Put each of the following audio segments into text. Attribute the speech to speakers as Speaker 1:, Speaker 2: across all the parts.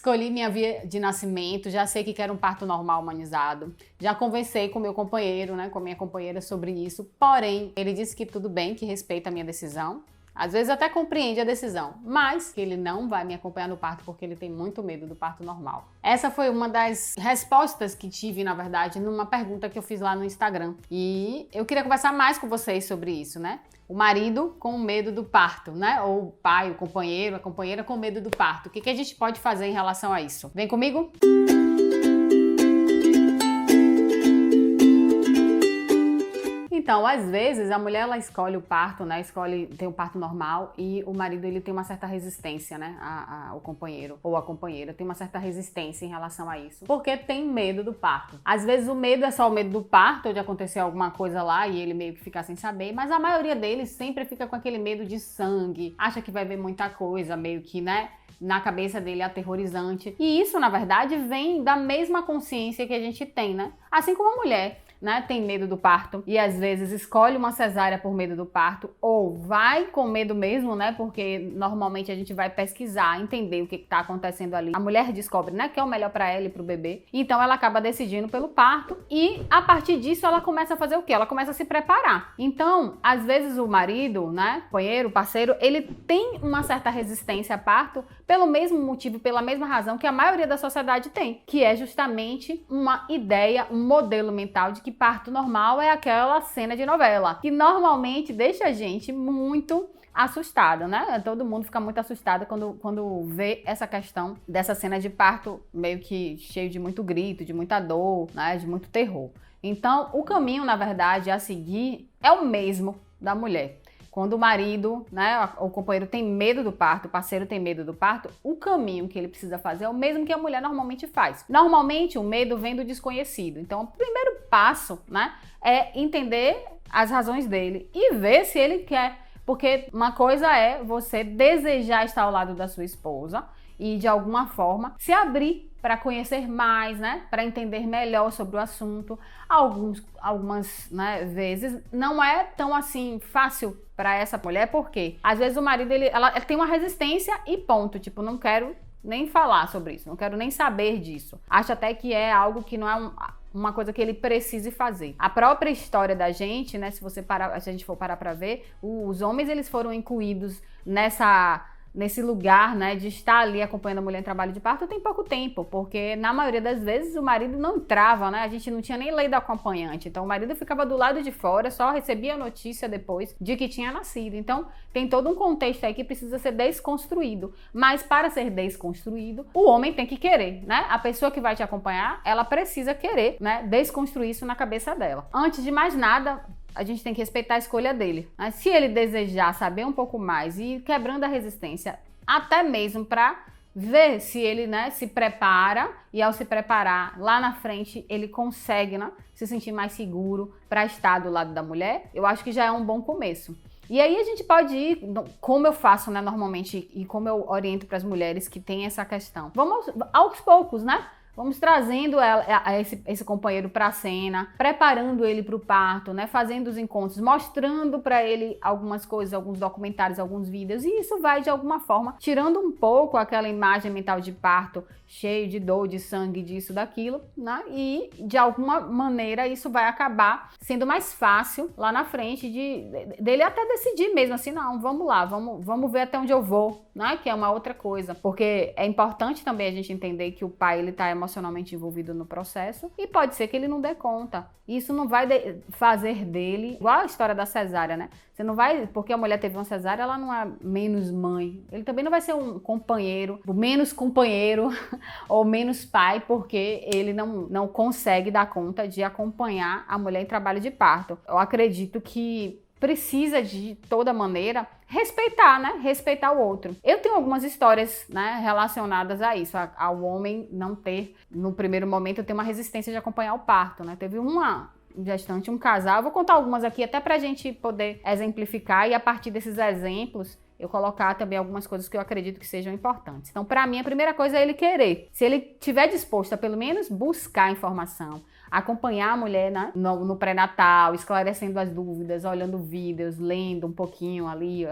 Speaker 1: Escolhi minha via de nascimento, já sei que quero um parto normal humanizado. Já conversei com meu companheiro, né, com a minha companheira sobre isso. Porém, ele disse que tudo bem, que respeita a minha decisão. Às vezes até compreende a decisão, mas que ele não vai me acompanhar no parto porque ele tem muito medo do parto normal. Essa foi uma das respostas que tive, na verdade, numa pergunta que eu fiz lá no Instagram. E eu queria conversar mais com vocês sobre isso, né? O marido com medo do parto, né? Ou o pai, o companheiro, a companheira com medo do parto. O que a gente pode fazer em relação a isso? Vem comigo? Então, às vezes, a mulher, ela escolhe o parto, né? Escolhe ter o parto normal e o marido, ele tem uma certa resistência, né? O companheiro ou a companheira tem uma certa resistência em relação a isso, porque tem medo do parto. Às vezes, o medo é só o medo do parto, ou de acontecer alguma coisa lá e ele meio que ficar sem saber, mas a maioria deles sempre fica com aquele medo de sangue, acha que vai ver muita coisa, meio que, né? Na cabeça dele é aterrorizante. E isso, na verdade, vem da mesma consciência que a gente tem, né? Assim como a mulher, né, tem medo do parto e às vezes escolhe uma cesárea por medo do parto ou vai com medo mesmo, né, porque normalmente a gente vai pesquisar, entender o que está acontecendo ali. A mulher descobre, né, que é o melhor para ela e para o bebê, então ela acaba decidindo pelo parto e a partir disso ela começa a fazer o quê? Ela começa a se preparar. Então, às vezes o marido, né, companheiro, parceiro, ele tem uma certa resistência a parto pelo mesmo motivo, pela mesma razão que a maioria da sociedade tem, que é justamente uma ideia, um modelo mental de que parto normal é aquela cena de novela, que normalmente deixa a gente muito assustada, né? Todo mundo fica muito assustado quando vê essa questão dessa cena de parto meio que cheio de muito grito, de muita dor, né? De muito terror. Então, o caminho, na verdade, a seguir é o mesmo da mulher. Quando o marido, né, o companheiro tem medo do parto, o parceiro tem medo do parto, o caminho que ele precisa fazer é o mesmo que a mulher normalmente faz. Normalmente, o medo vem do desconhecido. Então, o primeiro passo, né, é entender as razões dele e ver se ele quer. Porque uma coisa é você desejar estar ao lado da sua esposa e, de alguma forma, se abrir para conhecer mais, né? Para entender melhor sobre o assunto. Algumas, né, vezes não é tão assim fácil para essa mulher, porque às vezes o marido ela tem uma resistência e ponto, tipo, não quero nem falar sobre isso, não quero nem saber disso. Acho até que é algo que não é uma coisa que ele precise fazer. A própria história da gente, né, se a gente for parar para ver, os homens eles foram incluídos nesse lugar, né, de estar ali acompanhando a mulher em trabalho de parto tem pouco tempo, porque na maioria das vezes o marido não entrava, né, a gente não tinha nem lei do acompanhante, então o marido ficava do lado de fora, só recebia a notícia depois de que tinha nascido. Então tem todo um contexto aí que precisa ser desconstruído, mas para ser desconstruído, o homem tem que querer, né, a pessoa que vai te acompanhar, ela precisa querer, né, desconstruir isso na cabeça dela. Antes de mais nada, a gente tem que respeitar a escolha dele. Mas se ele desejar saber um pouco mais e ir quebrando a resistência, até mesmo para ver se ele, né, se prepara e ao se preparar lá na frente ele consegue, né, se sentir mais seguro para estar do lado da mulher, eu acho que já é um bom começo. E aí a gente pode ir, como eu faço, né, normalmente, e como eu oriento para as mulheres que têm essa questão. Vamos aos poucos, né? Vamos trazendo esse companheiro para a cena, preparando ele para o parto, né? Fazendo os encontros, mostrando para ele algumas coisas, alguns documentários, alguns vídeos. E isso vai, de alguma forma, tirando um pouco aquela imagem mental de parto cheio de dor, de sangue, disso, daquilo, né? E, de alguma maneira, isso vai acabar sendo mais fácil lá na frente dele até decidir mesmo, assim, não, vamos lá, vamos ver até onde eu vou, né? Que é uma outra coisa. Porque é importante também a gente entender que o pai, ele tá emocionalmente envolvido no processo e pode ser que ele não dê conta. Isso não vai fazer dele, igual a história da cesárea, né? Você não vai, porque a mulher teve uma cesárea, ela não é menos mãe. Ele também não vai ser um companheiro, menos companheiro ou menos pai, porque ele não consegue dar conta de acompanhar a mulher em trabalho de parto. Eu acredito que precisa de toda maneira respeitar, né? Respeitar o outro. Eu tenho algumas histórias, né, relacionadas a isso, ao homem não ter, no primeiro momento, ter uma resistência de acompanhar o parto, né? Teve uma gestante, um casal, eu vou contar algumas aqui até pra gente poder exemplificar e a partir desses exemplos eu colocar também algumas coisas que eu acredito que sejam importantes. Então, para mim, a primeira coisa é ele querer. Se ele estiver disposto a, pelo menos, buscar informação, acompanhar a mulher, né, no pré-natal, esclarecendo as dúvidas, olhando vídeos, lendo um pouquinho ali,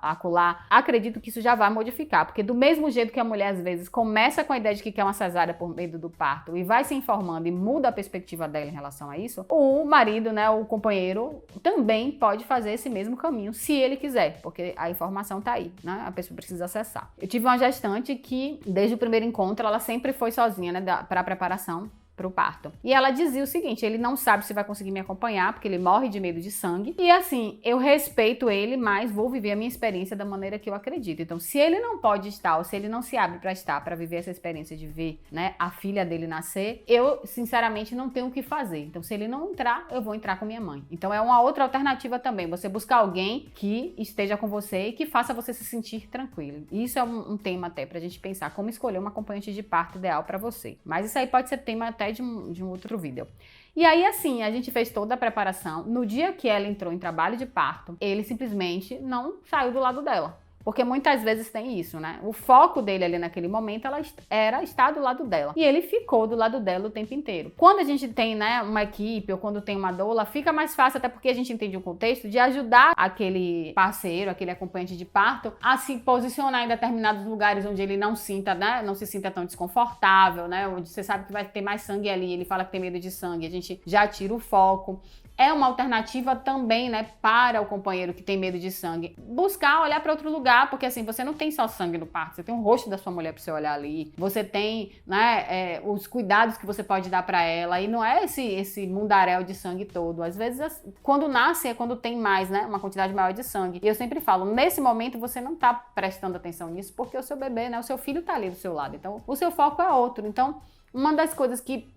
Speaker 1: acolá, acredito que isso já vai modificar, porque do mesmo jeito que a mulher às vezes começa com a ideia de que quer uma cesárea por medo do parto e vai se informando e muda a perspectiva dela em relação a isso, o marido, né, o companheiro, também pode fazer esse mesmo caminho, se ele quiser, porque a informação tá aí, né, a pessoa precisa acessar. Eu tive uma gestante que, desde o primeiro encontro, ela sempre foi sozinha, né, para a preparação pro parto. E ela dizia o seguinte: ele não sabe se vai conseguir me acompanhar, porque ele morre de medo de sangue. E assim, eu respeito ele, mas vou viver a minha experiência da maneira que eu acredito. Então, se ele não pode estar, ou se ele não se abre para estar, para viver essa experiência de ver, né, a filha dele nascer, eu, sinceramente, não tenho o que fazer. Então, se ele não entrar, eu vou entrar com minha mãe. Então, é uma outra alternativa também. Você buscar alguém que esteja com você e que faça você se sentir tranquilo. Isso é um tema até pra gente pensar como escolher uma acompanhante de parto ideal para você. Mas isso aí pode ser tema até de um outro vídeo. E aí, assim, a gente fez toda a preparação. No dia que ela entrou em trabalho de parto, ele simplesmente não saiu do lado dela. Porque muitas vezes tem isso, né? O foco dele ali naquele momento era estar do lado dela. E ele ficou do lado dela o tempo inteiro. Quando a gente tem, né, uma equipe ou quando tem uma doula, fica mais fácil, até porque a gente entende o contexto, de ajudar aquele parceiro, aquele acompanhante de parto, a se posicionar em determinados lugares onde ele não sinta, né, não se sinta tão desconfortável, né? Onde você sabe que vai ter mais sangue ali, ele fala que tem medo de sangue, a gente já tira o foco. É uma alternativa também, né, para o companheiro que tem medo de sangue. Buscar olhar para outro lugar, porque assim, você não tem só sangue no parto, você tem o rosto da sua mulher para você olhar ali, você tem, né, os cuidados que você pode dar para ela, e não é esse mundaréu de sangue todo. Às vezes, quando nasce é quando tem mais, né, uma quantidade maior de sangue. E eu sempre falo, nesse momento você não tá prestando atenção nisso, porque o seu bebê, né, o seu filho tá ali do seu lado. Então, o seu foco é outro. Então, uma das coisas que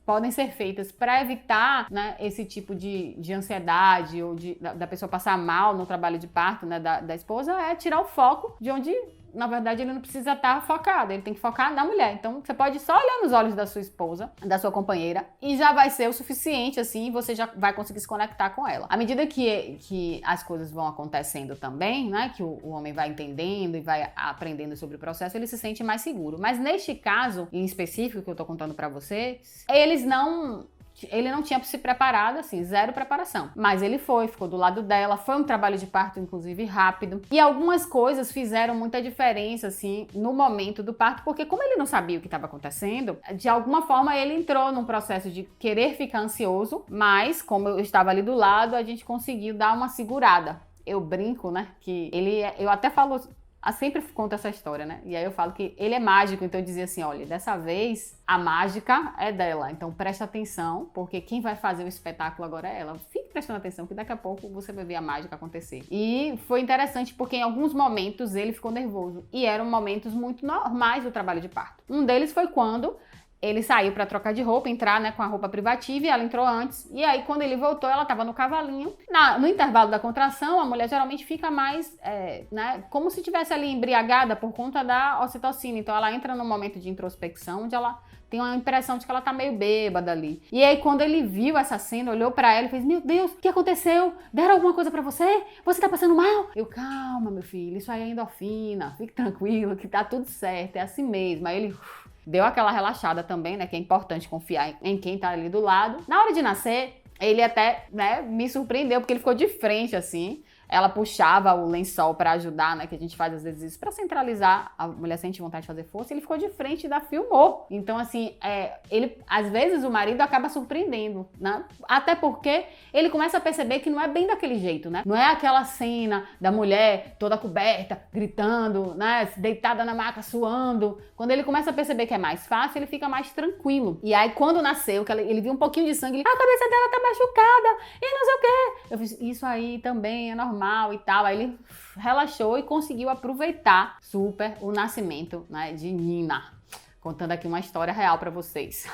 Speaker 1: podem ser feitas para evitar, né, esse tipo de ansiedade ou da pessoa passar mal no trabalho de parto, né, da esposa, é tirar o foco de onde, na verdade, ele não precisa estar focado, ele tem que focar na mulher. Então, você pode só olhar nos olhos da sua esposa, da sua companheira, e já vai ser o suficiente, assim, você já vai conseguir se conectar com ela. À medida que as coisas vão acontecendo também, né, que o homem vai entendendo e vai aprendendo sobre o processo, ele se sente mais seguro. Mas neste caso, em específico, que eu tô contando pra vocês, ele não tinha se preparado, assim, zero preparação. Mas ele ficou do lado dela, foi um trabalho de parto, inclusive, rápido. E algumas coisas fizeram muita diferença, assim, no momento do parto, porque como ele não sabia o que estava acontecendo, de alguma forma ele entrou num processo de querer ficar ansioso, mas como eu estava ali do lado, a gente conseguiu dar uma segurada. Eu brinco, né, que eu até falo... sempre conto essa história, né? E aí eu falo que ele é mágico, então eu dizia assim, olha, dessa vez a mágica é dela, então presta atenção, porque quem vai fazer o espetáculo agora é ela. Fique prestando atenção, que daqui a pouco você vai ver a mágica acontecer. E foi interessante porque em alguns momentos ele ficou nervoso, e eram momentos muito normais do trabalho de parto. Um deles foi quando ele saiu pra trocar de roupa, entrar, né, com a roupa privativa, e ela entrou antes. E aí, quando ele voltou, ela tava no cavalinho. No intervalo da contração, a mulher geralmente fica mais, né, como se tivesse ali embriagada por conta da ocitocina. Então, ela entra num momento de introspecção, onde ela tem uma impressão de que ela tá meio bêbada ali. E aí, quando ele viu essa cena, olhou pra ela e fez, meu Deus, o que aconteceu? Deram alguma coisa pra você? Você tá passando mal? Eu, calma, meu filho, isso aí é endorfina. Fique tranquilo, que tá tudo certo, é assim mesmo. Aí ele... deu aquela relaxada também, né? Que é importante confiar em quem tá ali do lado. Na hora de nascer, ele até, né, me surpreendeu, porque ele ficou de frente, assim. Ela puxava o lençol pra ajudar, né? Que a gente faz às vezes isso pra centralizar. A mulher sente vontade de fazer força. Ele ficou de frente e filmou. Então, assim, às vezes o marido acaba surpreendendo, né? Até porque ele começa a perceber que não é bem daquele jeito, né? Não é aquela cena da mulher toda coberta, gritando, né? Deitada na maca, suando. Quando ele começa a perceber que é mais fácil, ele fica mais tranquilo. E aí, quando nasceu, que ele viu um pouquinho de sangue, a cabeça dela tá machucada e não sei o quê. Eu fiz, isso aí também é normal e tal. Aí ele relaxou e conseguiu aproveitar super o nascimento, né, de Nina. Contando aqui uma história real para vocês.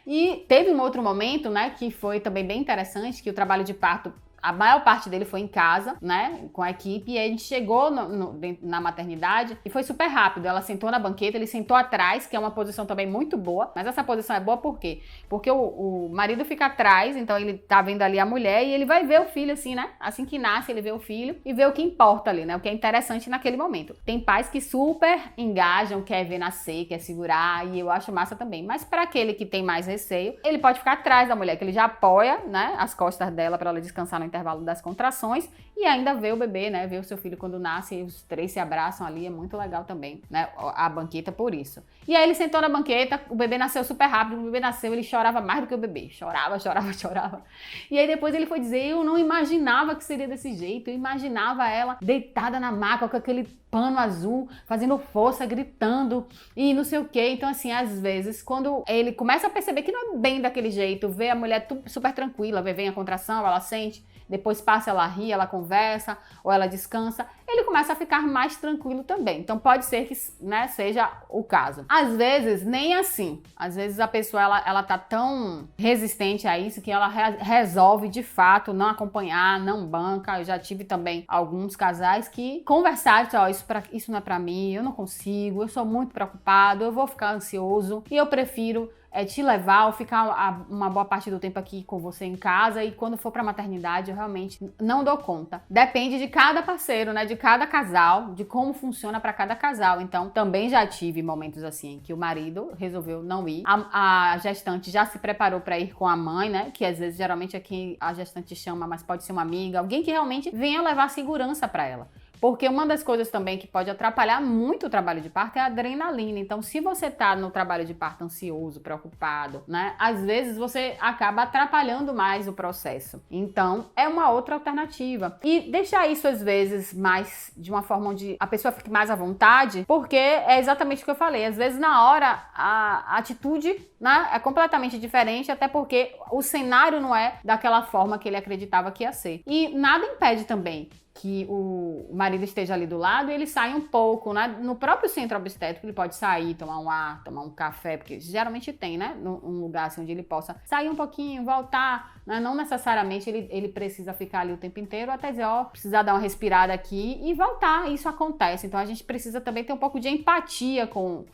Speaker 1: E teve um outro momento, né, que foi também bem interessante, que o trabalho de parto a maior parte dele foi em casa, né, com a equipe, e aí a gente chegou na maternidade e foi super rápido. Ela sentou na banqueta, ele sentou atrás, que é uma posição também muito boa, mas essa posição é boa por quê? Porque o marido fica atrás, então ele tá vendo ali a mulher e ele vai ver o filho assim, né, assim que nasce ele vê o filho e vê o que importa ali, né, o que é interessante naquele momento. Tem pais que super engajam, quer ver nascer, quer segurar, e eu acho massa também, mas para aquele que tem mais receio, ele pode ficar atrás da mulher, que ele já apoia, né, as costas dela para ela descansar no intervalo das contrações e ainda vê o bebê, né, vê o seu filho quando nasce e os três se abraçam ali, é muito legal também, né, a banqueta por isso. E aí ele sentou na banqueta, o bebê nasceu super rápido, o bebê nasceu, ele chorava mais do que o bebê, chorava. E aí depois ele foi dizer, eu não imaginava que seria desse jeito, eu imaginava ela deitada na maca com aquele pano azul, fazendo força, gritando e não sei o que. Então assim, às vezes, quando ele começa a perceber que não é bem daquele jeito, vê a mulher super tranquila, vem a contração, ela sente, depois passa, ela ri, ela conversa, ou ela descansa, ele começa a ficar mais tranquilo também. Então pode ser que, né, seja o caso. Às vezes, nem assim. Às vezes a pessoa, ela tá tão resistente a isso que ela resolve, de fato, não acompanhar, não banca. Eu já tive também alguns casais que conversaram, ó, isso não é pra mim, eu não consigo, eu sou muito preocupado, eu vou ficar ansioso e eu prefiro te levar ou ficar uma boa parte do tempo aqui com você em casa, e quando for pra maternidade eu realmente não dou conta. Depende de cada parceiro, né, de cada casal, de como funciona pra cada casal. Então também já tive momentos assim que o marido resolveu não ir, a gestante já se preparou pra ir com a mãe, né, que às vezes geralmente é quem a gestante chama, mas pode ser uma amiga, alguém que realmente venha levar segurança pra ela. Porque uma das coisas também que pode atrapalhar muito o trabalho de parto é a adrenalina. Então, se você tá no trabalho de parto ansioso, preocupado, né? Às vezes você acaba atrapalhando mais o processo. Então, é uma outra alternativa. E deixar isso, às vezes, mais de uma forma onde a pessoa fique mais à vontade, porque é exatamente o que eu falei. Às vezes, na hora, a atitude, né, é completamente diferente, até porque o cenário não é daquela forma que ele acreditava que ia ser. E nada impede também que o marido esteja ali do lado e ele sai um pouco, né? No próprio centro obstétrico ele pode sair, tomar um ar, tomar um café, porque geralmente tem, né? Um lugar assim onde ele possa sair um pouquinho, voltar, né? Não necessariamente ele precisa ficar ali o tempo inteiro, até dizer, ó, precisar dar uma respirada aqui e voltar. Isso acontece. Então a gente precisa também ter um pouco de empatia com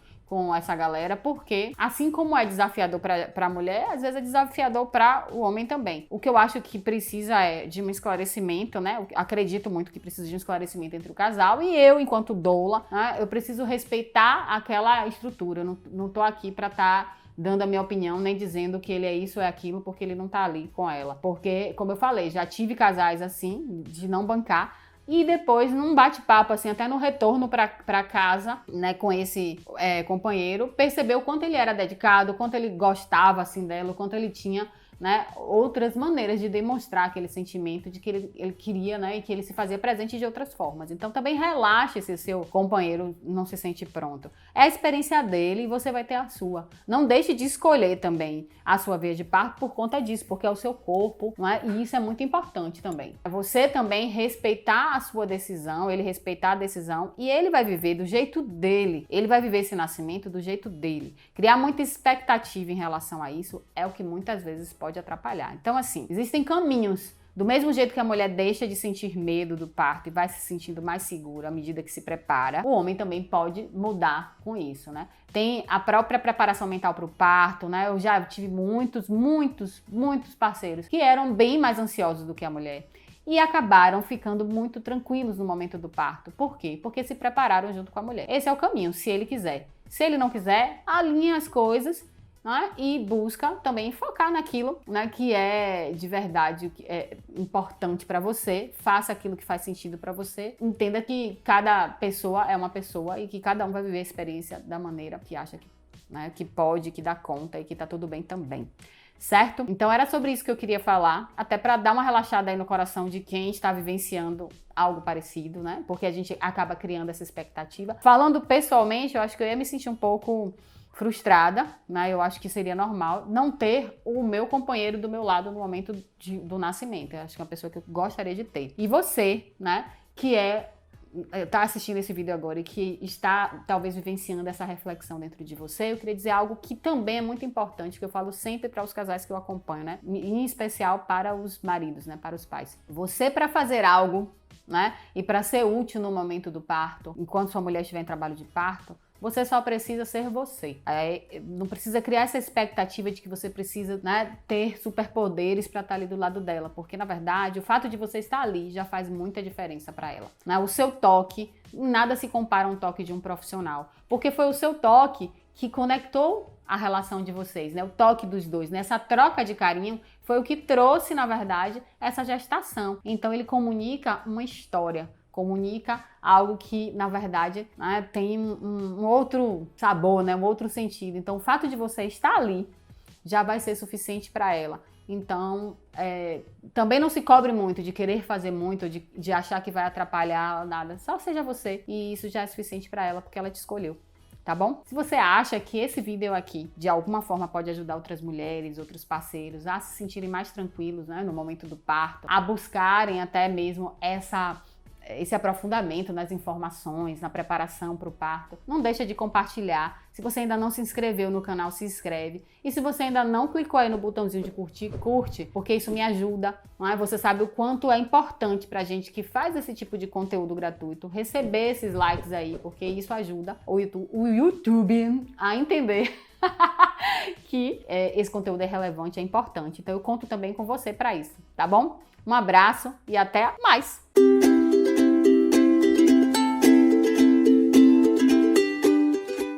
Speaker 1: essa galera, porque assim como é desafiador para a mulher, às vezes é desafiador para o homem também. O que eu acho que precisa é de um esclarecimento, né? Eu acredito muito que precisa de um esclarecimento entre o casal, e eu, enquanto doula, né, eu preciso respeitar aquela estrutura. Eu não tô aqui para estar dando a minha opinião, nem dizendo que ele é isso ou é aquilo, porque ele não tá ali com ela. Porque, como eu falei, já tive casais assim, de não bancar, e depois, num bate-papo, assim, até no retorno pra casa, né, com esse companheiro, percebeu o quanto ele era dedicado, o quanto ele gostava, assim, dela, o quanto ele tinha, né, outras maneiras de demonstrar aquele sentimento de que ele queria, né, e que ele se fazia presente de outras formas. Então também relaxe se seu companheiro não se sente pronto. É a experiência dele e você vai ter a sua. Não deixe de escolher também a sua via de parto por conta disso, porque é o seu corpo, não é? E isso é muito importante também. Você também respeitar a sua decisão, ele respeitar a decisão, e ele vai viver do jeito dele. Ele vai viver esse nascimento do jeito dele. Criar muita expectativa em relação a isso é o que muitas vezes pode atrapalhar. Então, assim, existem caminhos. Do mesmo jeito que a mulher deixa de sentir medo do parto e vai se sentindo mais segura à medida que se prepara, o homem também pode mudar com isso, né? Tem a própria preparação mental para o parto, né? Eu já tive muitos parceiros que eram bem mais ansiosos do que a mulher e acabaram ficando muito tranquilos no momento do parto. Por quê? Porque se prepararam junto com a mulher. Esse é o caminho, se ele quiser. Se ele não quiser, alinha as coisas, né? E busca também focar naquilo, né, que é de verdade, que é importante para você. Faça aquilo que faz sentido para você. Entenda que cada pessoa é uma pessoa e que cada um vai viver a experiência da maneira que acha que, né, que pode, que dá conta e que tá tudo bem também. Certo? Então era sobre isso que eu queria falar, até para dar uma relaxada aí no coração de quem está vivenciando algo parecido, né? Porque a gente acaba criando essa expectativa. Falando pessoalmente, eu acho que eu ia me sentir um pouco frustrada, né? Eu acho que seria normal não ter o meu companheiro do meu lado no momento do nascimento. Eu acho que é uma pessoa que eu gostaria de ter. E você, né? Que é tá assistindo esse vídeo agora e que está talvez vivenciando essa reflexão dentro de você, eu queria dizer algo que também é muito importante, que eu falo sempre para os casais que eu acompanho, né? Em especial para os maridos, né? Para os pais. Você, para fazer algo, né? E para ser útil no momento do parto, enquanto sua mulher estiver em trabalho de parto, você só precisa ser você. Não precisa criar essa expectativa de que você precisa, né, ter superpoderes para estar ali do lado dela, porque na verdade o fato de você estar ali já faz muita diferença para ela, né? O seu toque, nada se compara a um toque de um profissional, porque foi o seu toque que conectou a relação de vocês, né? O toque dos dois, né? Essa troca de carinho foi o que trouxe, na verdade, essa gestação. Então ele comunica uma história, comunica algo que, na verdade, né, tem um outro sabor, né, um outro sentido. Então, o fato de você estar ali já vai ser suficiente para ela. Então, também não se cobre muito de querer fazer muito, de achar que vai atrapalhar nada. Só seja você e isso já é suficiente para ela, porque ela te escolheu. Tá bom? Se você acha que esse vídeo aqui, de alguma forma, pode ajudar outras mulheres, outros parceiros a se sentirem mais tranquilos, né, no momento do parto, a buscarem até mesmo esse aprofundamento nas informações, na preparação para o parto, não deixa de compartilhar. Se você ainda não se inscreveu no canal, se inscreve. E se você ainda não clicou aí no botãozinho de curtir, curte, porque isso me ajuda, não é? Você sabe o quanto é importante pra gente que faz esse tipo de conteúdo gratuito, receber esses likes aí, porque isso ajuda o YouTube a entender que esse conteúdo é relevante, é importante. Então eu conto também com você para isso, tá bom? Um abraço e até mais!